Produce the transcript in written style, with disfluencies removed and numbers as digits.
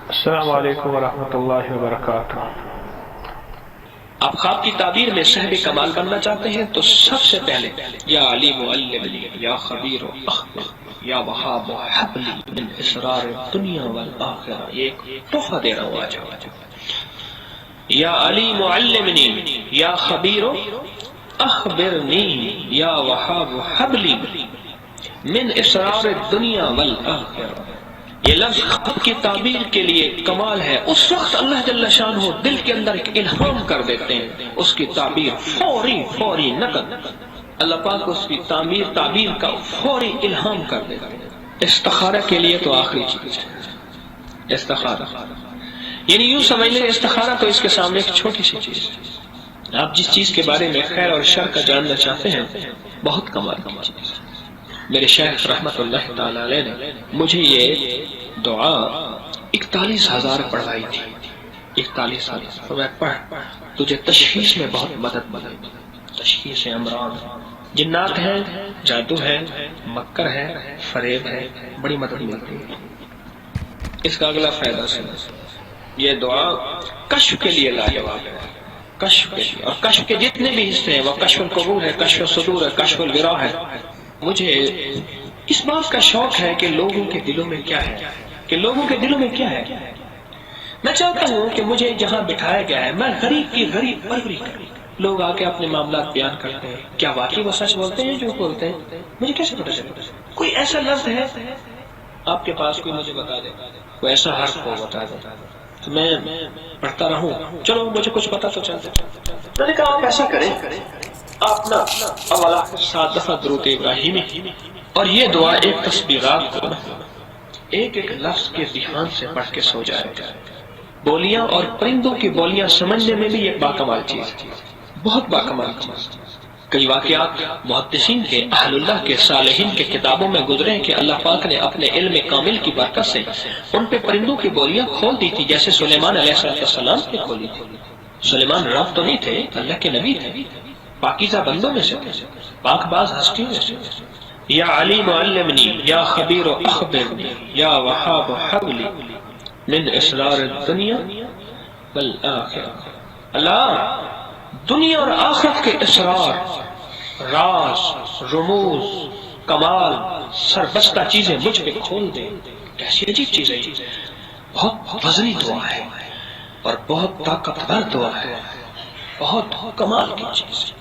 السلام علیکم ورحمۃ اللہ وبرکاتہ۔ آپ خواب کی تعبیر میں صاحب کمال بننا چاہتے ہیں تو سب سے پہلے یا علیم علمنی یا خبیر اخبر یا وہاب حبلی من اسرار الدنیا والآخرہ، یہ ایک تحفہ دے رہا ہوں آج۔ یا علیم علمنی یا خبیر اخبرنی یا وہاب حبلی من اسرار الدنیا والآخرہ۔ یہ لفظ خواب کی تعبیر کے لیے کمال ہے۔ اس وقت اللہ جل شانہ دل کے اندر ایک الہام کر دیتے ہیں، اس کی تعبیر فوری نقد اللہ پاک اس کی تعبیر کا فوری الہام کر دیتے ہیں۔ استخارہ کے لیے تو آخری چیز ہے استخارہ، یعنی یوں سمجھ لیں استخارہ تو اس کے سامنے ایک چھوٹی سی چیز ہے۔ آپ جس چیز کے بارے میں خیر اور شر کا جاننا چاہتے ہیں، بہت کمال کی چیز ہے۔ میرے شیخ رحمت اللہ تعالی علیہ نے مجھے یہ دعا 41,000 پڑھائی تھی، 41,000۔ تو میں پڑھ تجھے تشخیص میں بہت مدد ملے، تشخیص امراض، جنات ہے، جادو ہے، مکر ہے، فریب ہے، بڑی مدد ملتی ہے۔ اس کا اگلا فائدہ سنو، یہ دعا کشف کے لیے لاجواب ہے، کشف کے لیے، اور کشف کے جتنے بھی حصے ہیں، وہ کشف القبور ہے، کشف الصدور ہے، کشف الورا ہے۔ مجھے اس بات کا شوق ہے کہ لوگوں کے دلوں میں کیا ہے، میں چاہتا ہوں کہ مجھے جہاں بٹھایا گیا ہے میں غریب کی غریب پروری کروں۔ لوگ آ کے اپنے معاملات بیان کرتے ہیں، کیا واقعی وہ سچ بولتے ہیں جو بولتے ہیں؟ مجھے کیسے پتہ چلتا ہے؟ کوئی ایسا لفظ ہے آپ کے پاس، کوئی مجھے بتا دے، کوئی ایسا حرف کو بتا دے تو میں پڑھتا رہوں، چلو مجھے کچھ پتا تو چلتا۔ میں نے کہا آپ ایسا کریں، آپ نا اولا 7 دفعہ درود ابراہیمی اور یہ دعا ایک تسبیحات کو ایک لفظ کے ذہن سے پڑھ کے سو جائے۔ بولیاں اور پرندوں کی بولیاں سمجھنے میں بھی ایک باکمال چیز ہے، بہت باکمال چیز۔ کئی واقعات محدثین کے، اہل اللہ کے، صالحین کے کتابوں میں گزرے ہیں کہ اللہ پاک نے اپنے علم کامل کی برکت سے ان پہ پرندوں کی بولیاں کھول دی تھی، جیسے سلیمان علیہ السلام نے کھولی تھی۔ سلیمان رب تو نہیں تھے، اللہ کے نبی تھے، پاکیزہ بندوں میں سے تھے، پاک باز ہستیوں میں سے تھے۔ یا علیم علمنی یا خبیر اخبرنی یا وہاب حبلی من اسرار الدنیا والآخرہ۔ اللہ دنیا اور آخرت کے اسرار، راز، رموز، کمال، سربستہ چیزیں مجھ پہ کھول دے۔ کیسی عجیب چیز ہے، بہت وزنی دعا ہے اور بہت طاقتور دعا ہے، بہت کمال کی چیز ہے۔